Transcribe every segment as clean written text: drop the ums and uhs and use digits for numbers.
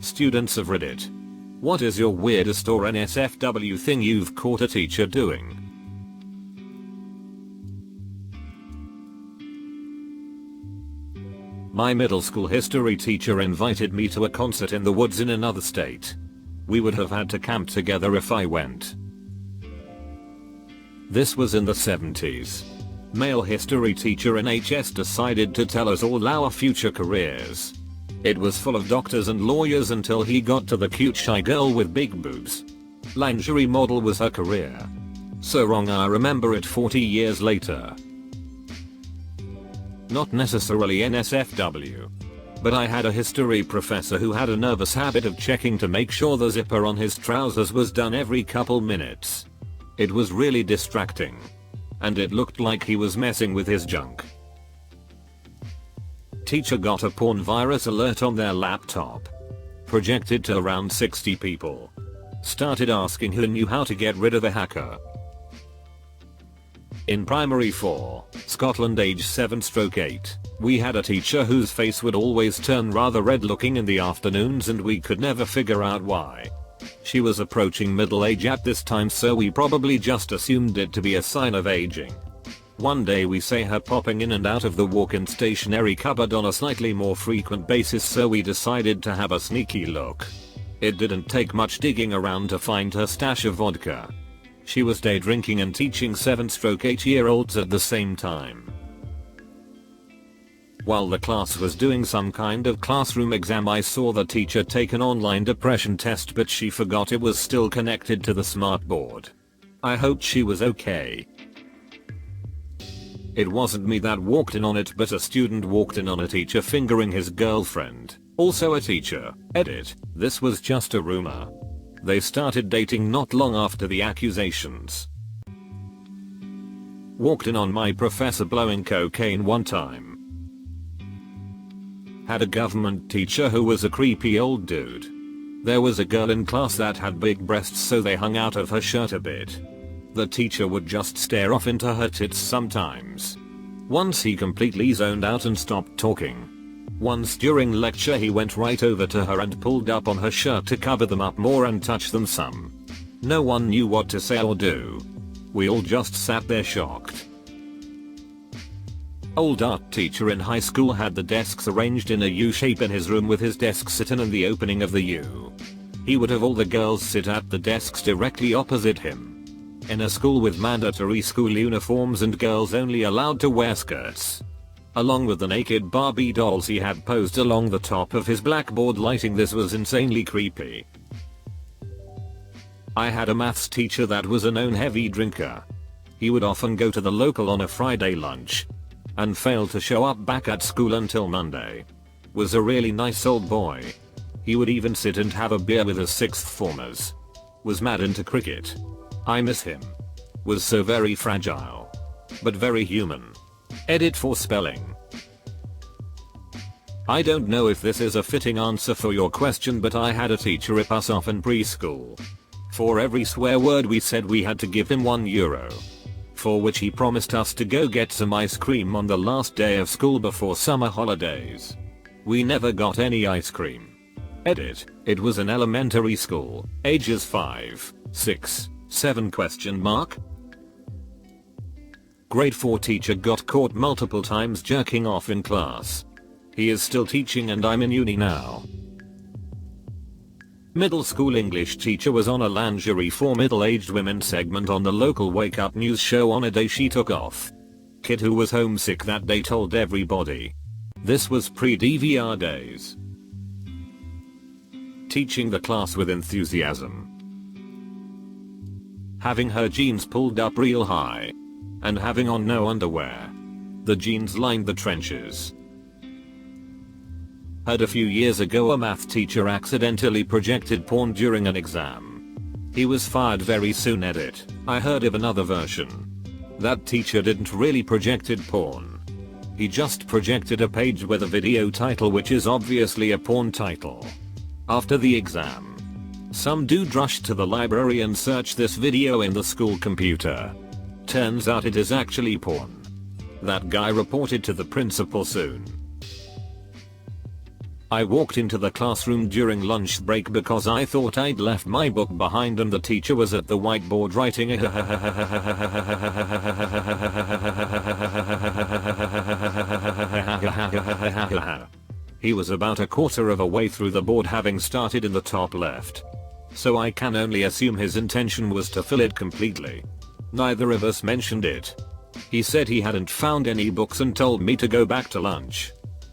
Students of Reddit. What is your weirdest or NSFW thing you've caught a teacher doing? My middle school history teacher invited me to a concert in the woods in another state. We would have had to camp together if I went. This was in the 70s. Male history teacher in HS decided to tell us all our future careers. It was full of doctors and lawyers until he got to the cute shy girl with big boobs. Lingerie model was her career. So wrong I remember it 40 years later. Not necessarily NSFW. But I had a history professor who had a nervous habit of checking to make sure the zipper on his trousers was done every couple minutes. It was really distracting. And it looked like he was messing with his junk. Teacher got a porn virus alert on their laptop. Projected to around 60 people. Started asking who knew how to get rid of a hacker. In primary 4, Scotland age 7/8, we had a teacher whose face would always turn rather red looking in the afternoons and we could never figure out why. She was approaching middle age at this time, so we probably just assumed it to be a sign of aging. One day we saw her popping in and out of the walk-in stationery cupboard on a slightly more frequent basis, so we decided to have a sneaky look. It didn't take much digging around to find her stash of vodka. She was day drinking and teaching 7/8-year-olds at the same time. While the class was doing some kind of classroom exam, I saw the teacher take an online depression test, but she forgot it was still connected to the smartboard. I hoped she was okay. It wasn't me that walked in on it, but a student walked in on a teacher fingering his girlfriend, also a teacher. Edit, this was just a rumor. They started dating not long after the accusations. Walked in on my professor blowing cocaine one time. Had a government teacher who was a creepy old dude. There was a girl in class that had big breasts, so they hung out of her shirt a bit. The teacher would just stare off into her tits sometimes. Once he completely zoned out and stopped talking. Once during lecture he went right over to her and pulled up on her shirt to cover them up more and touch them some. No one knew what to say or do. We all just sat there shocked. Old art teacher in high school had the desks arranged in a U shape in his room with his desk sitting in the opening of the U. He would have all the girls sit at the desks directly opposite him. In a school with mandatory school uniforms and girls only allowed to wear skirts. Along with the naked Barbie dolls he had posed along the top of his blackboard lighting. This was insanely creepy. I had a maths teacher that was a known heavy drinker. He would often go to the local on a Friday lunch and fail to show up back at school until Monday. Was a really nice old boy. He would even sit and have a beer with his sixth formers. Was mad into cricket. I miss him. Was so very fragile. But very human. Edit for spelling. I don't know if this is a fitting answer for your question, but I had a teacher rip us off in preschool. For every swear word we said we had to give him €1. For which he promised us to go get some ice cream on the last day of school before summer holidays. We never got any ice cream. Edit, it was an elementary school, ages 5, 6, 7 ? Grade 4 teacher got caught multiple times jerking off in class. He is still teaching and I'm in uni now. Middle school English teacher was on a lingerie for middle-aged women segment on the local wake-up news show on a day she took off. Kid who was homesick that day told everybody. This was pre-DVR days. Teaching the class with enthusiasm. Having her jeans pulled up real high. And having on no underwear. The jeans lined the trenches. Heard a few years ago a math teacher accidentally projected porn during an exam. He was fired very soon. Edit, I heard of another version. That teacher didn't really projected porn. He just projected a page with a video title which is obviously a porn title. After the exam, some dude rushed to the library and searched this video in the school computer. Turns out it is actually porn. That guy reported to the principal soon. I walked into the classroom during lunch break because I thought I'd left my book behind and the teacher was at the whiteboard writing He was about a quarter of a way through the board, having started in the top left. So I can only assume his intention was to fill it completely. Neither of us mentioned it. He said he hadn't found any books and told me to go back to lunch.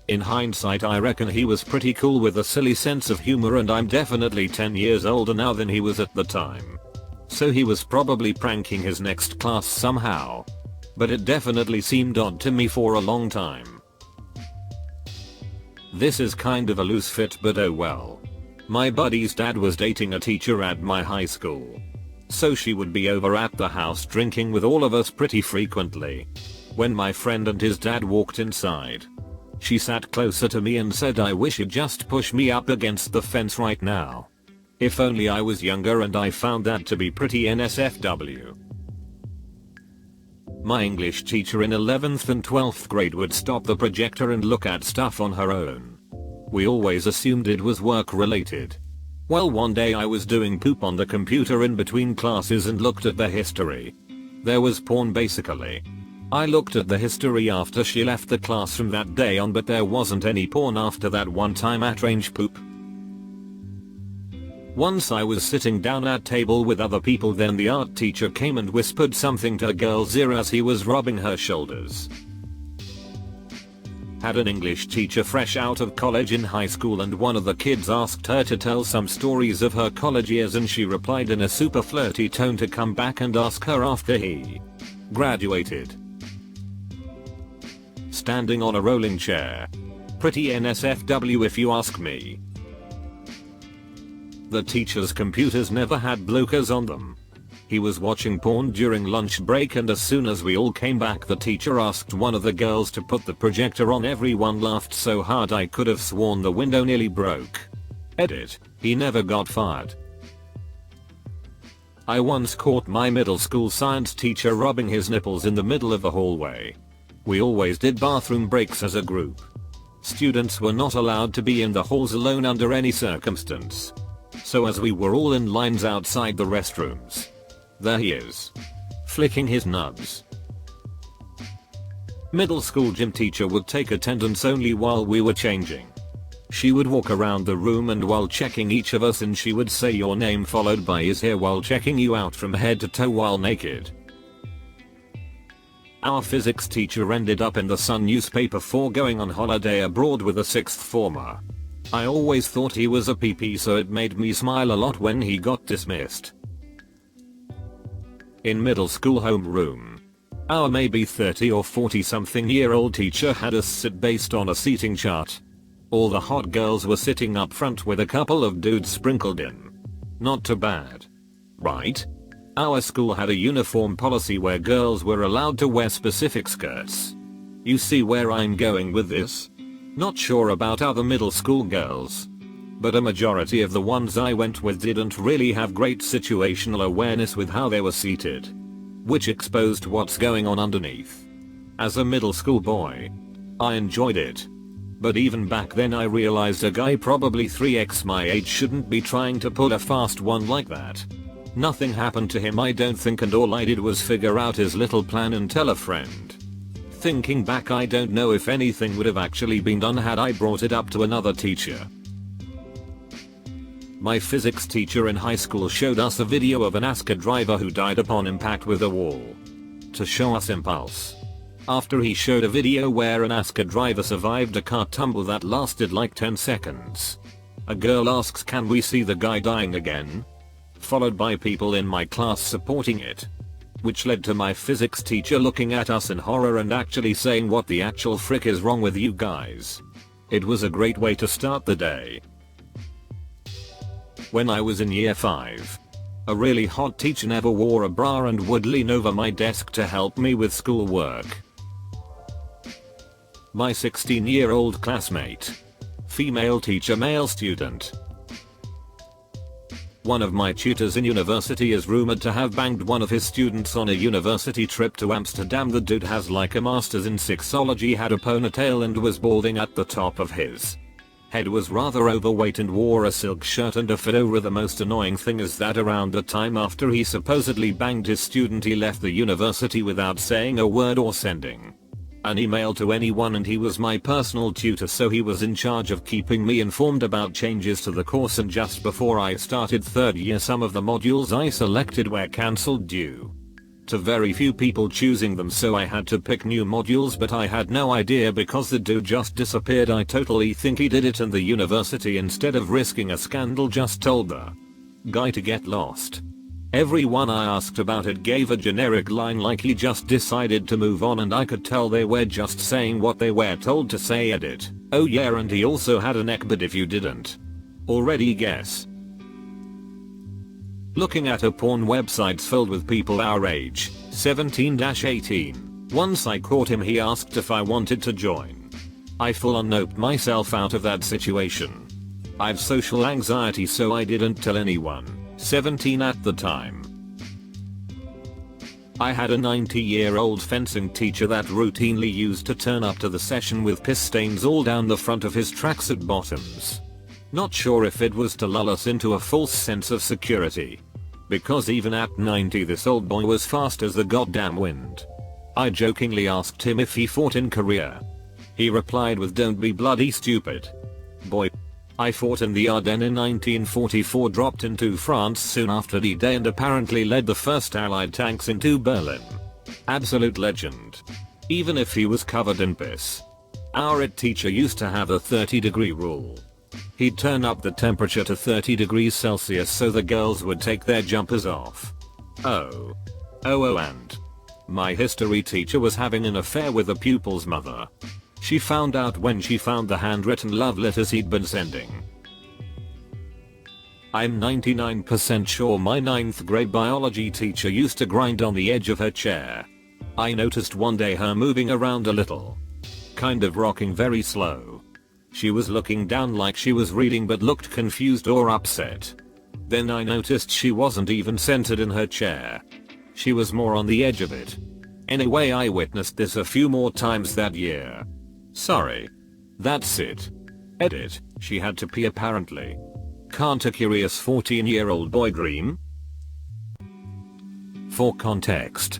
In hindsight, I reckon he was pretty cool with a silly sense of humor, and I'm definitely 10 years older now than he was at the time. So he was probably pranking his next class somehow. But it definitely seemed odd to me for a long time. This is kind of a loose fit, but oh well. My buddy's dad was dating a teacher at my high school. So she would be over at the house drinking with all of us pretty frequently. When my friend and his dad walked inside, she sat closer to me and said, "I wish you'd just push me up against the fence right now." If only I was younger, and I found that to be pretty NSFW. My English teacher in 11th and 12th grade would stop the projector and look at stuff on her own. We always assumed it was work related. Well, one day I was doing poop on the computer in between classes and looked at the history. There was porn basically. I looked at the history after she left the classroom that day on, but there wasn't any porn after that one time at range poop. Once I was sitting down at table with other people, then the art teacher came and whispered something to a girl's ear as he was rubbing her shoulders. Had an English teacher fresh out of college in high school, and one of the kids asked her to tell some stories of her college years, and she replied in a super flirty tone to come back and ask her after he graduated. Standing on a rolling chair. Pretty NSFW if you ask me. The teacher's computers never had blockers on them. He was watching porn during lunch break, and as soon as we all came back, the teacher asked one of the girls to put the projector on. Everyone laughed so hard I could have sworn the window nearly broke. Edit. He never got fired. I once caught my middle school science teacher rubbing his nipples in the middle of the hallway. We always did bathroom breaks as a group. Students were not allowed to be in the halls alone under any circumstance. So as we were all in lines outside the restrooms, there he is, flicking his nubs. Middle school gym teacher would take attendance only while we were changing. She would walk around the room, and while checking each of us in, she would say your name followed by "is here" while checking you out from head to toe while naked. Our physics teacher ended up in the Sun newspaper for going on holiday abroad with a sixth former. I always thought he was a PP, so it made me smile a lot when he got dismissed. In middle school homeroom, our maybe 30 or 40 something year old teacher had us sit based on a seating chart. All the hot girls were sitting up front with a couple of dudes sprinkled in. Not too bad, right? Our school had a uniform policy where girls were allowed to wear specific skirts. You see where I'm going with this? Not sure about other middle school girls, but a majority of the ones I went with didn't really have great situational awareness with how they were seated, which exposed what's going on underneath. As a middle school boy, I enjoyed it. But even back then I realized a guy probably 3x my age shouldn't be trying to pull a fast one like that. Nothing happened to him, I don't think, and all I did was figure out his little plan and tell a friend. Thinking back, I don't know if anything would have actually been done had I brought it up to another teacher. My physics teacher in high school showed us a video of an AskReddit driver who died upon impact with a wall to show us impulse. After he showed a video where an AskReddit driver survived a car tumble that lasted like 10 seconds. A girl asks, "Can we see the guy dying again?" Followed by people in my class supporting it. Which led to my physics teacher looking at us in horror and actually saying, "What the actual frick is wrong with you guys?" It was a great way to start the day. When I was in year 5, a really hot teacher never wore a bra and would lean over my desk to help me with schoolwork. My 16-year-old classmate. Female teacher, male student. One of my tutors in university is rumored to have banged one of his students on a university trip to Amsterdam. The dude has like a master's in sexology, had a ponytail and was balding at the top of his Head was rather overweight and wore a silk shirt and a fedora. The most annoying thing is that around the time after he supposedly banged his student, he left the university without saying a word or sending an email to anyone, and he was my personal tutor, so he was in charge of keeping me informed about changes to the course. And just before I started 3rd year, some of the modules I selected were cancelled due to very few people choosing them, so I had to pick new modules, but I had no idea because the dude just disappeared. I totally think he did it, and the university, instead of risking a scandal, just told the guy to get lost. Everyone I asked about it gave a generic line like he just decided to move on, and I could tell they were just saying what they were told to say. Edit. Oh yeah, and he also had a neck, but if you didn't already guess. Looking at a porn websites filled with people our age, 17-18. Once I caught him, he asked if I wanted to join. I full on noped myself out of that situation. I've social anxiety, so I didn't tell anyone. 17 at the time. I had a 90-year-old fencing teacher that routinely used to turn up to the session with piss stains all down the front of his tracksuit bottoms. Not sure if it was to lull us into a false sense of security, because even at 90 this old boy was fast as the goddamn wind. I jokingly asked him if he fought in Korea. He replied with, "Don't be bloody stupid, boy. I fought in the Ardennes in 1944, dropped into France soon after D-Day, and apparently led the first Allied tanks into Berlin." Absolute legend. Even if he was covered in piss. Our IT teacher used to have a 30-degree rule. He'd turn up the temperature to 30 degrees Celsius so the girls would take their jumpers off. Oh, and my history teacher was having an affair with a pupil's mother. She found out when she found the handwritten love letters he'd been sending. I'm 99% sure my 9th grade biology teacher used to grind on the edge of her chair. I noticed one day her moving around a little, kind of rocking very slow. She was looking down like she was reading, but looked confused or upset. Then I noticed she wasn't even centered in her chair. She was more on the edge of it. Anyway, I witnessed this a few more times that year. Sorry. That's it. Edit. She had to pee apparently. Can't a curious 14-year-old boy dream? For context,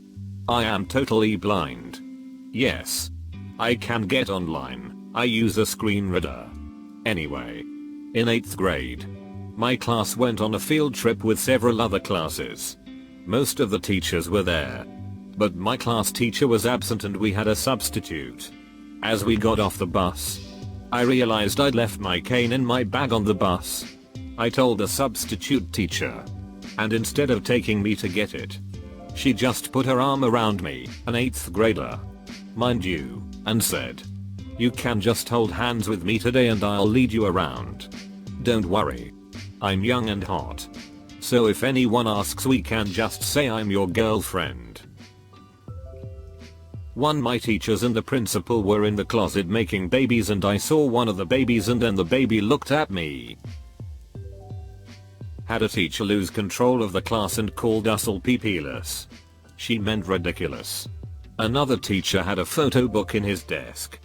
I am totally blind. Yes, I can get online. I use a screen reader. Anyway, in 8th grade, my class went on a field trip with several other classes. Most of the teachers were there, but my class teacher was absent and we had a substitute. As we got off the bus, I realized I'd left my cane in my bag on the bus. I told the substitute teacher, and instead of taking me to get it, she just put her arm around me, an 8th grader, mind you, and said, "You can just hold hands with me today and I'll lead you around. Don't worry. I'm young and hot. So if anyone asks, we can just say I'm your girlfriend." My teachers and the principal were in the closet making babies, and I saw one of the babies and then the baby looked at me. Had a teacher lose control of the class and called us all pee-peeless. She meant ridiculous. Another teacher had a photo book in his desk.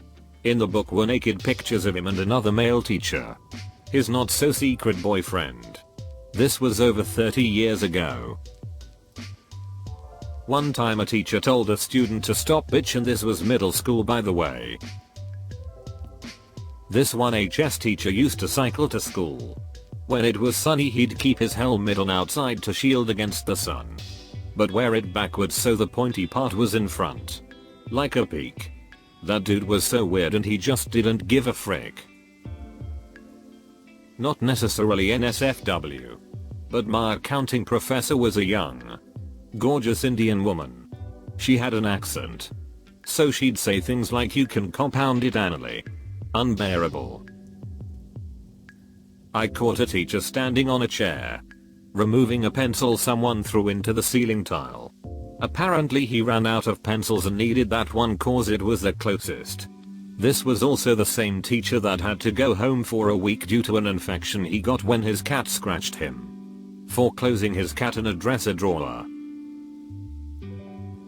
In the book were naked pictures of him and another male teacher, his not so secret boyfriend. This was over 30 years ago. One time a teacher told a student to stop bitch, and this was middle school by the way. This one HS teacher used to cycle to school. When it was sunny he'd keep his helmet on outside to shield against the sun, but wear it backwards so the pointy part was in front. Like a peak. That dude was so weird and he just didn't give a frick. Not necessarily NSFW, but my accounting professor was a young, gorgeous Indian woman. She had an accent, so she'd say things like "you can compound it annually." Unbearable. I caught a teacher standing on a chair, removing a pencil someone threw into the ceiling tile. Apparently he ran out of pencils and needed that one cause it was the closest. This was also the same teacher that had to go home for a week due to an infection he got when his cat scratched him for closing his cat in a dresser drawer.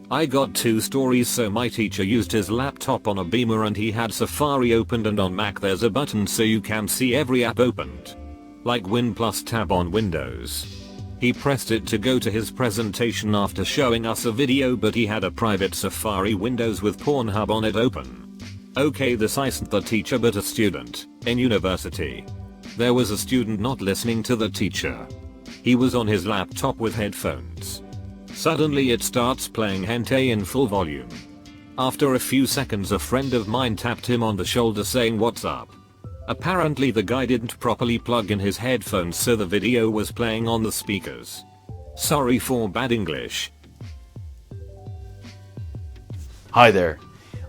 I got 2 stories. So my teacher used his laptop on a beamer and he had Safari opened, and on Mac there's a button so you can see every app opened. Like Win plus Tab on Windows. He pressed it to go to his presentation after showing us a video, but he had a private Safari Windows with Pornhub on it open. Okay, this isn't the teacher but a student in university. There was a student not listening to the teacher. He was on his laptop with headphones. Suddenly it starts playing hentai in full volume. After a few seconds a friend of mine tapped him on the shoulder saying, "What's up?" Apparently the guy didn't properly plug in his headphones, so the video was playing on the speakers. Sorry for bad English. Hi there.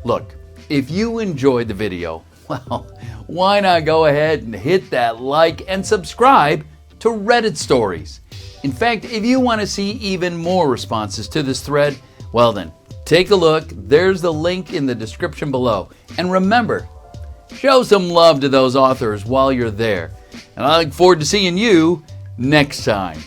Look, if you enjoyed the video, well, why not go ahead and hit that like and subscribe to Reddit Stories. In fact, if you want to see even more responses to this thread, well then, take a look. There's the link in the description below. And remember, show some love to those authors while you're there. And I look forward to seeing you next time.